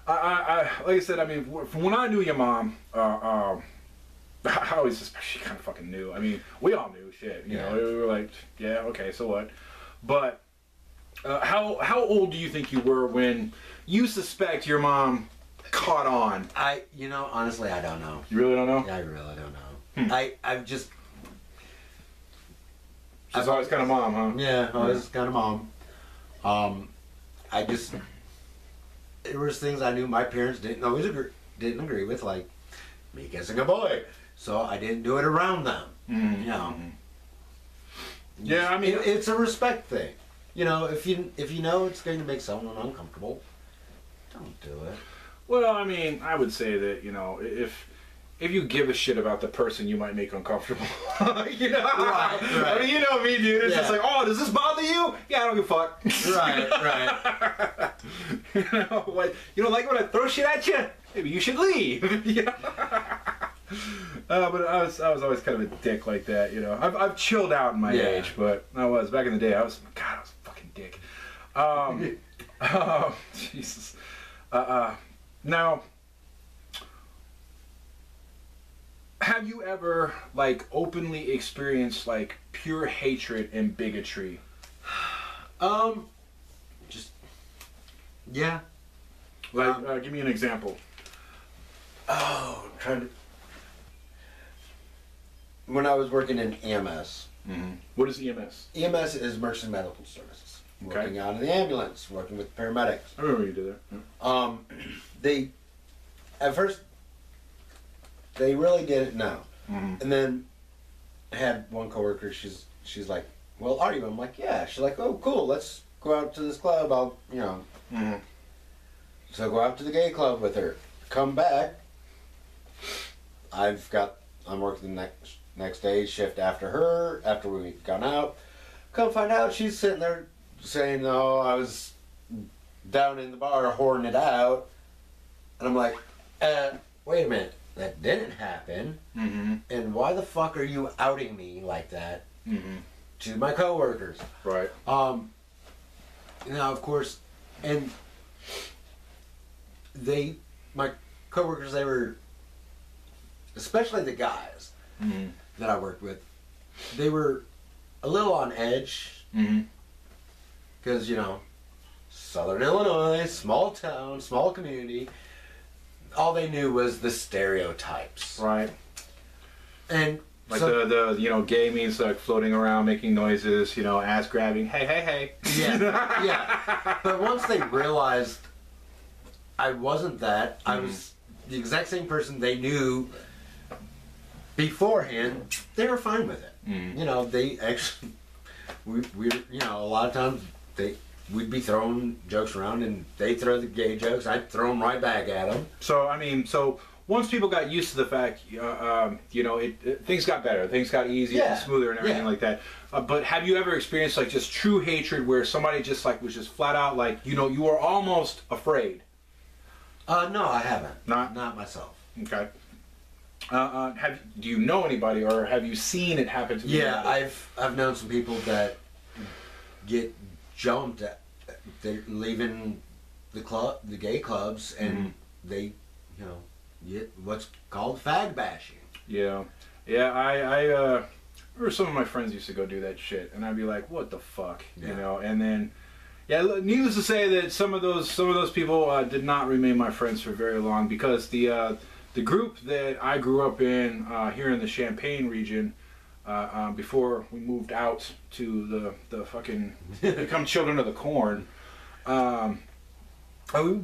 like I said, I mean, from when I knew your mom, I always suspect she kind of fucking knew. I mean, we all knew shit. You know, we were like, yeah, okay, so what? But how old do you think you were when you suspect your mom caught on? You know, honestly, I don't know. You really don't know? I really don't know. I've just. She's always kind of mom, huh? Yeah, always kind of mom. I just. There was things I knew my parents didn't always agree with, like me kissing a boy. So I didn't do it around them. Mm-hmm. You know. Yeah, I mean, it's a respect thing. You know, if you know it's going to make someone uncomfortable, don't do it. Well, I mean, I would say that, you know, if you give a shit about the person you might make uncomfortable, you know, right. I mean, you know me, dude. It's just like, oh, does this bother you? Yeah, I don't give a fuck. Right. You know, like, you don't like when I throw shit at you? Maybe you should leave. You know? But I was always kind of a dick like that, you know. I've chilled out in my age, but I was back in the day. I was a fucking dick. Jesus. Now, have you ever like openly experienced like pure hatred and bigotry? Just yeah. Like, give me an example. When I was working in EMS. Mm-hmm. What is EMS? EMS is emergency medical services. Okay. Working out in the ambulance, working with paramedics. I remember you did that. Yeah. They, at first, they really didn't know. Mm-hmm. And then I had one coworker, she's like, well, are you? I'm like, yeah. She's like, oh, cool, let's go out to this club. I'll, you know. Mm-hmm. So go out to the gay club with her. Come back. I'm working the next day shift after her, after we've gone out. Come find out she's sitting there saying, oh, I was down in the bar whoring it out. And I'm like, wait a minute, that didn't happen. Mm-hmm. And why the fuck are you outing me like that to my coworkers? Right. Now, of course, and my coworkers, they were, especially the guys that I worked with, they were a little on edge. Because, you know, Southern Illinois, small town, small community, all they knew was the stereotypes. Right. And like so, the you know, gay means like floating around, making noises, you know, ass grabbing, hey. Yeah. But once they realized I wasn't that, I was the exact same person they knew beforehand, they were fine with it. You know, they actually, we you know, a lot of times we'd be throwing jokes around and they throw the gay jokes, I'd throw them right back at them. So, I mean, once people got used to the fact, you know, things got better, things got easier and smoother and everything like that. But have you ever experienced like just true hatred where somebody just like was just flat out like, you know, you were almost afraid? No, I haven't. Not myself. Okay. Do you know anybody, or have you seen it happen to Yeah, anybody? I've known some people that get jumped at, they're leaving the gay clubs, and they, you know, get what's called fag bashing. Yeah, I remember some of my friends used to go do that shit, and I'd be like, what the fuck, you know? And then, yeah, needless to say that some of those people did not remain my friends for very long, because the group that I grew up in here in the Champaign region, before we moved out to the fucking become children of the corn, we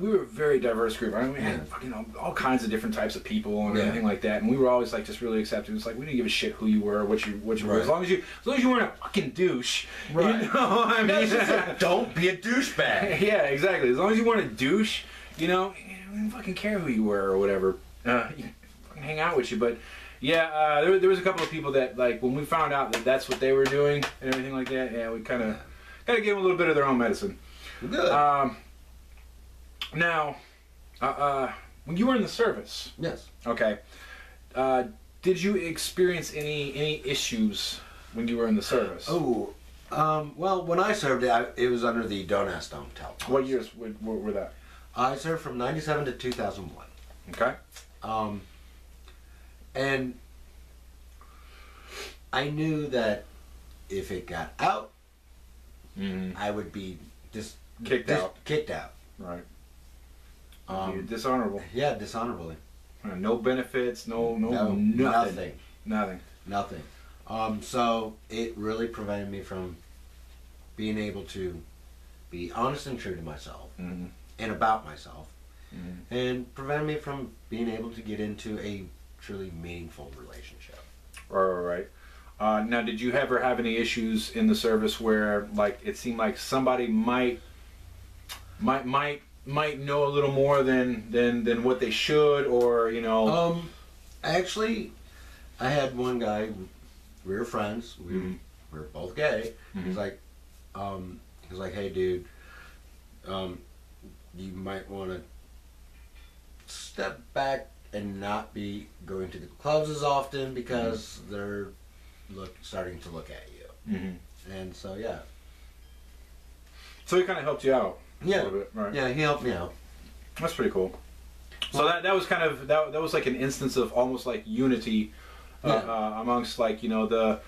were a very diverse group. I mean, we had you know, all kinds of different types of people and everything like that, and we were always like just really accepting. It's like we didn't give a shit who you were, what you were, as long as you weren't a fucking douche. Right. You know, I mean, don't be a douchebag. Yeah, exactly. As long as you weren't a douche, you know, we didn't fucking care who you were or whatever. You fucking hang out with you. But yeah, there was a couple of people that, like, when we found out that that's what they were doing and everything like that, yeah, we kind of gave them a little bit of their own medicine. Good. Now, when you were in the service, yes. Okay, did you experience any issues when you were in the service? Well, when I served, it was under the Don't Ask, Don't Tell. What years were that? I served from 97 to 2001. Okay. And I knew that if it got out, I would be kicked out. Kicked out. Right. Dishonorable. Yeah, dishonorably. No benefits, nothing. Nothing. So it really prevented me from being able to be honest and true to myself and about myself, and prevented me from being able to get into a truly meaningful relationship. Right. Now, did you ever have any issues in the service where, like, it seemed like somebody might know a little more than what they should, or Actually, I had one guy. We were friends. We were both gay. He's like, hey, dude, you might want to step back and not be going to the clubs as often because they're starting to look at you. And so, yeah. So he kind of helped you out. Yeah. A little bit, right? Yeah, he helped me out. That's pretty cool. So that was kind of that was like an instance of almost like unity amongst, like, the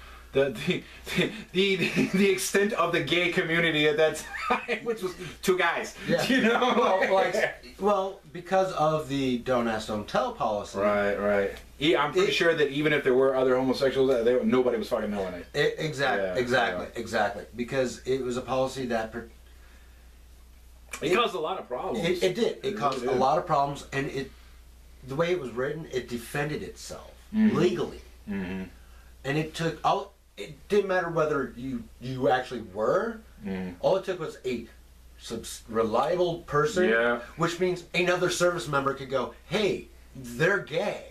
extent of the gay community at that time, which was two guys. Yeah. Well, because of the don't ask, don't tell policy. Right. I'm pretty sure that even if there were other homosexuals, nobody was fucking knowing it. Exactly. Because it was a policy that it caused a lot of problems. It did. It caused a lot of problems, and the way it was written, it defended itself legally. And it took it didn't matter whether you actually were. All it took was a reliable person, which means another service member could go, hey, they're gay.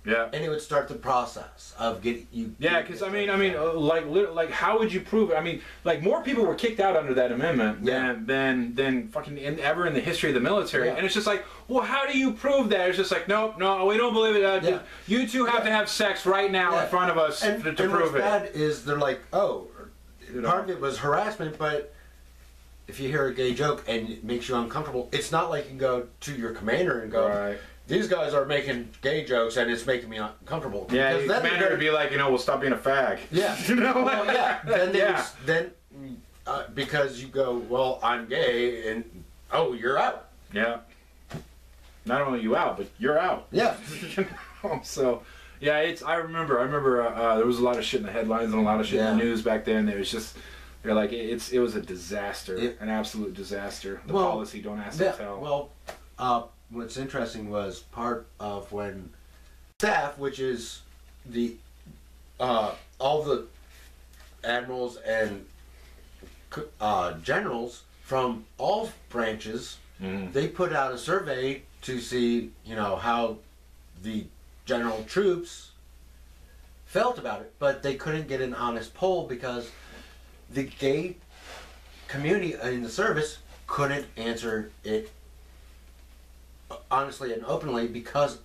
Yeah. And it would start the process of getting you. Yeah, because like how would you prove it? I mean, like, more people were kicked out under that amendment than fucking ever in the history of the military. And it's just like, well, how do you prove that? It's just like, no, we don't believe it. You two have to have sex right now in front of us to prove it. What's bad is they're like, oh, part of it was harassment, but if you hear a gay joke and it makes you uncomfortable, it's not like you can go to your commander and go, these guys are making gay jokes and it's making me uncomfortable. Yeah, the commander would be like, well, stop being a fag. Yeah. Well, yeah. Then because you go, well, I'm gay, and you're out. Yeah. Not only you out, but you're out. Yeah. So, yeah, I remember there was a lot of shit in the headlines and a lot of shit in the news back then. It was just, they're like, it was a disaster, an absolute disaster. The policy, don't ask, don't tell. Well, what's interesting was part of when staff, which is the all the admirals and generals from all branches, they put out a survey to see, how the general troops felt about it, but they couldn't get an honest poll because the gay community in the service couldn't answer it honestly and openly because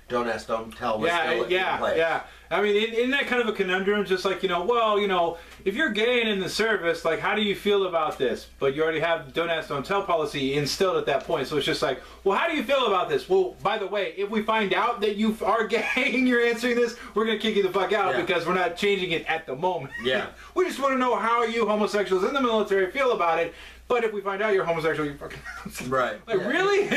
don't ask, don't tell was still in place. Yeah. I mean, isn't that kind of a conundrum? Just like, if you're gay and in the service, like, how do you feel about this? But you already have don't ask, don't tell policy instilled at that point. So it's just like, well, how do you feel about this? Well, by the way, if we find out that you are gay and you're answering this, we're going to kick you the fuck out because we're not changing it at the moment. Yeah. We just want to know how you homosexuals in the military feel about it. But if we find out you're homosexual, you fucking... Right. Like, really?